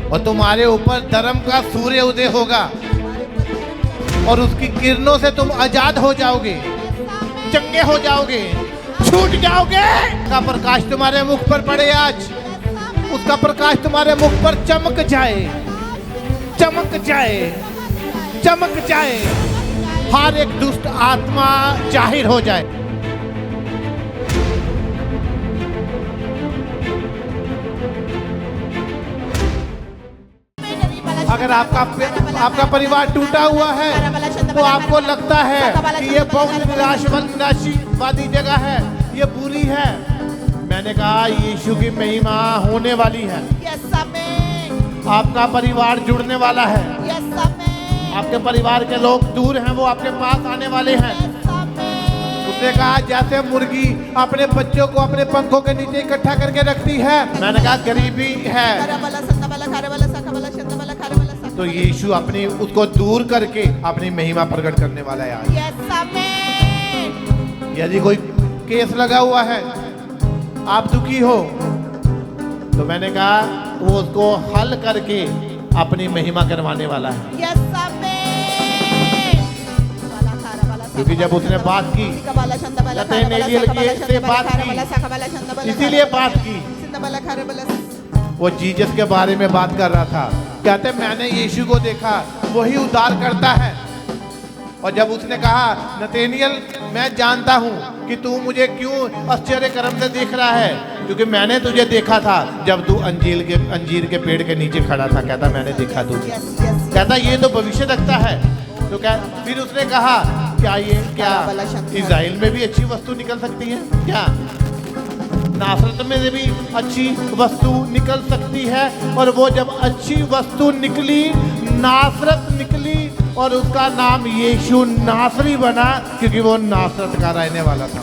और तुम्हारे ऊपर धर्म का सूर्य उदय होगा और उसकी किरणों से तुम आजाद हो जाओगे, चंगे हो जाओगे, छूट जाओगे। का प्रकाश तुम्हारे मुख पर पड़े आज, उसका प्रकाश तुम्हारे मुख पर चमक जाए, चमक जाए, चमक जाए। हर एक दुष्ट आत्मा जाहिर हो जाए। अगर आपका परिवार टूटा हुआ है तो आपको लगता है कि ये बहुत निराशावादी जगह है, ये बुरी है, मैंने कहा यीशु की महिमा होने वाली है। आपका परिवार जुड़ने वाला है। आपके परिवार के लोग दूर हैं, वो आपके पास आने वाले हैं। उसने कहा जैसे मुर्गी अपने बच्चों को अपने पंखों के नीचे इकट्ठा करके रखती है, मैंने कहा गरीबी है, तो यीशु अपनी उसको दूर करके अपनी महिमा प्रकट करने वाला है आज। यदि कोई केस लगा हुआ है, आप दुखी हो, तो मैंने कहा वो उसको हल करके अपनी महिमा करवाने वाला है। क्योंकि जब उसने बात की, नतनएल से बात की, इसीलिए बात की, वो जीसस के बारे में बात कर रहा था। कहते मैंने यीशु को देखा, वही उद्धार करता है। और जब उसने कहा नतनएल मैं जानता हूँ कि तू मुझे क्यों आश्चर्य कर्म से देख रहा है, क्योंकि मैंने तुझे देखा था जब तू अंजीर के पेड़ के नीचे खड़ा था। कहता मैंने देखा तुझे। कहता ये तो भविष्य रखता है। तो क्या फिर उसने कहा क्या इज़राइल में भी अच्छी वस्तु निकल सकती है क्या? नासरत में से भी अच्छी वस्तु निकल सकती है। और वो जब अच्छी वस्तु निकली, नासरत निकली, और उसका नाम यीशु नासरी बना, क्योंकि वो नासरत का रहने वाला था।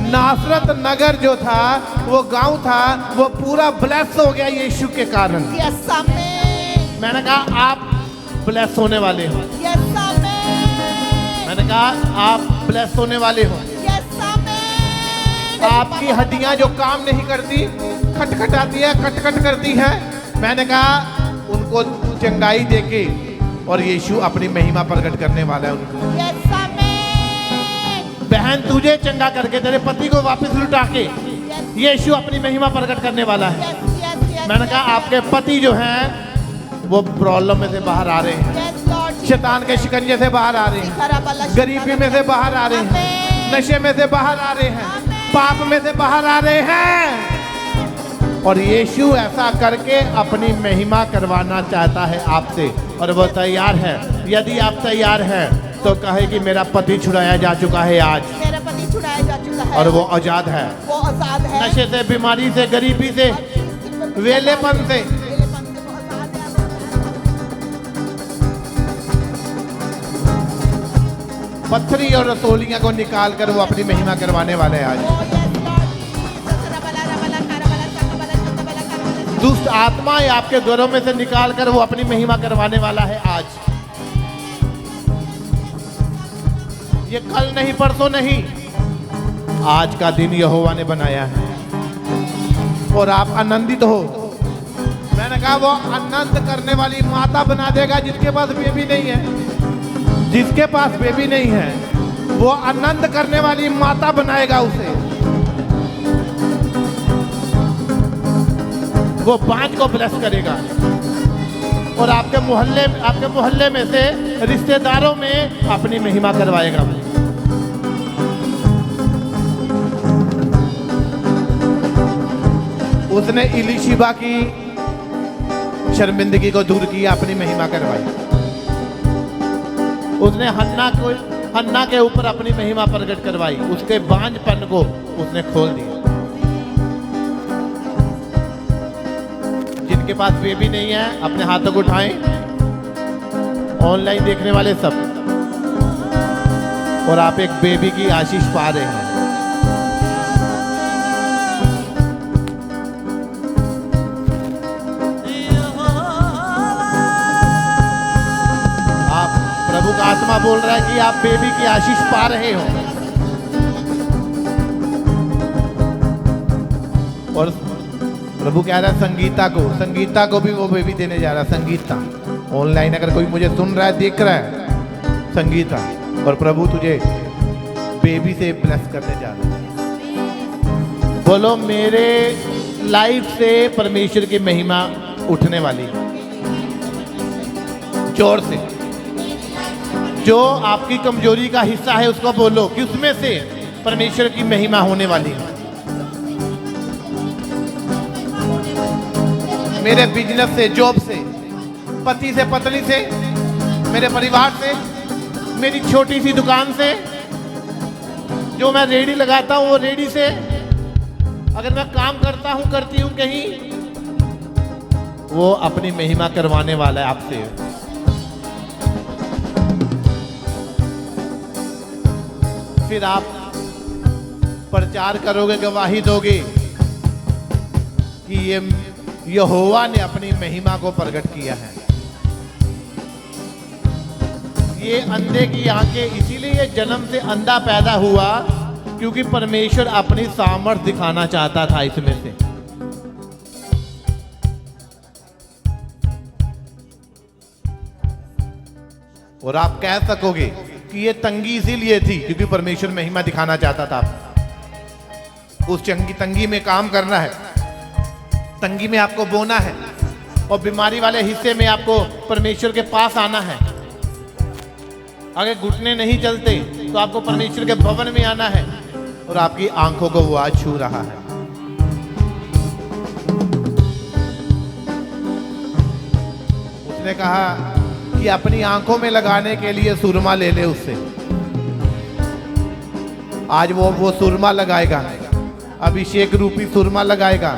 नासरत नगर जो था, वो गांव था, वो पूरा ब्लेस हो गया यीशु के कारण। मैंने कहा आप ब्लेस होने वाले हो। मैंने कहा आप ब्लेस होने वाले हो। आपकी हड्डियां जो काम नहीं करती, खटखटाती है, खटखट करती है, मैंने कहा उनको चंगाई देके, और यीशु अपनी महिमा प्रकट करने वाला है उनको। बहन तुझे चंगा करके, तेरे पति को वापस लुटा के यीशु अपनी महिमा प्रकट करने वाला है। मैंने कहा आपके पति जो हैं वो प्रॉब्लम में से बाहर आ रहे हैं, शैतान के शिकंजे से बाहर आ रहे हैं, गरीबी में से बाहर आ रहे हैं, नशे में से बाहर आ रहे हैं, पाप में से बाहर आ रहे हैं। और यीशु ऐसा करके अपनी महिमा करवाना चाहता है आपसे, और वो तैयार है। यदि आप तैयार हैं तो कहे कि मेरा पति छुड़ाया जा चुका है आज, मेरा पति छुड़ाया जा चुका है, और वो आजाद है, वो आजाद है, नशे से, बीमारी से, गरीबी से, वेलेपन से। पत्थरी और रसोलियां को निकाल कर वो अपनी महिमा करवाने वाले हैं आज। दुष्ट आत्माएं आपके द्वारों में से निकाल कर वो अपनी महिमा करवाने वाला है आज। ये कल नहीं, परसों नहीं, आज का दिन यहोवा ने बनाया है, और आप आनंदित हो। मैंने कहा वो आनंद करने वाली माता बना देगा जिसके पास बेबी नहीं है। जिसके पास बेबी नहीं है वो आनंद करने वाली माता बनाएगा उसे। वो बांझ को ब्लेस करेगा, और आपके मोहल्ले में से रिश्तेदारों में अपनी महिमा करवाएगा। उसने इलीशिबा की शर्मिंदगी को दूर किया, अपनी महिमा करवाई। उसने हन्ना के ऊपर अपनी महिमा प्रकट करवाई, उसके बांझपन को उसने खोल दिया। जिनके पास बेबी नहीं है अपने हाथों को उठाएं, ऑनलाइन देखने वाले सब, और आप एक बेबी की आशीष पा रहे हैं। प्रभु का आत्मा बोल रहा है कि आप बेबी की आशीष पा रहे हो, और प्रभु कह रहा है संगीता को भी वो बेबी देने जा रहा है। संगीता ऑनलाइन अगर कोई मुझे सुन रहा है, देख रहा है, संगीता, और प्रभु तुझे बेबी से ब्लेस करने जा रहा है। बोलो मेरे लाइफ से परमेश्वर की महिमा उठने वाली है। जोर से, जो आपकी कमजोरी का हिस्सा है उसको बोलो कि उसमें से परमेश्वर की महिमा होने वाली है। मेरे बिजनेस से, जॉब से, पति से, पत्नी से, मेरे परिवार से, मेरी छोटी सी दुकान से, जो मैं रेडी लगाता हूं वो रेडी से, अगर मैं काम करता हूं, करती हूं कहीं, वो अपनी महिमा करवाने वाला है आपसे। फिर आप प्रचार करोगे, गवाही दोगे कि ये यहोवा ने अपनी महिमा को प्रकट किया है। ये अंधे की आंखें इसीलिए जन्म से अंधा पैदा हुआ क्योंकि परमेश्वर अपनी सामर्थ दिखाना चाहता था इसमें से। और आप कह सकोगे कि ये तंगी इसीलिए थी क्योंकि परमेश्वर महिमा दिखाना चाहता था। उस तंगी में काम करना है, तंगी में आपको बोना है, और बीमारी वाले हिस्से में आपको परमेश्वर के पास आना है। अगर घुटने नहीं चलते तो आपको परमेश्वर के भवन में आना है, और आपकी आंखों को वो आज छू रहा है। उसने कहा कि अपनी आंखों में लगाने के लिए सुरमा ले ले उससे। आज वो सुरमा लगाएगा, अभिषेक रूपी सुरमा लगाएगा।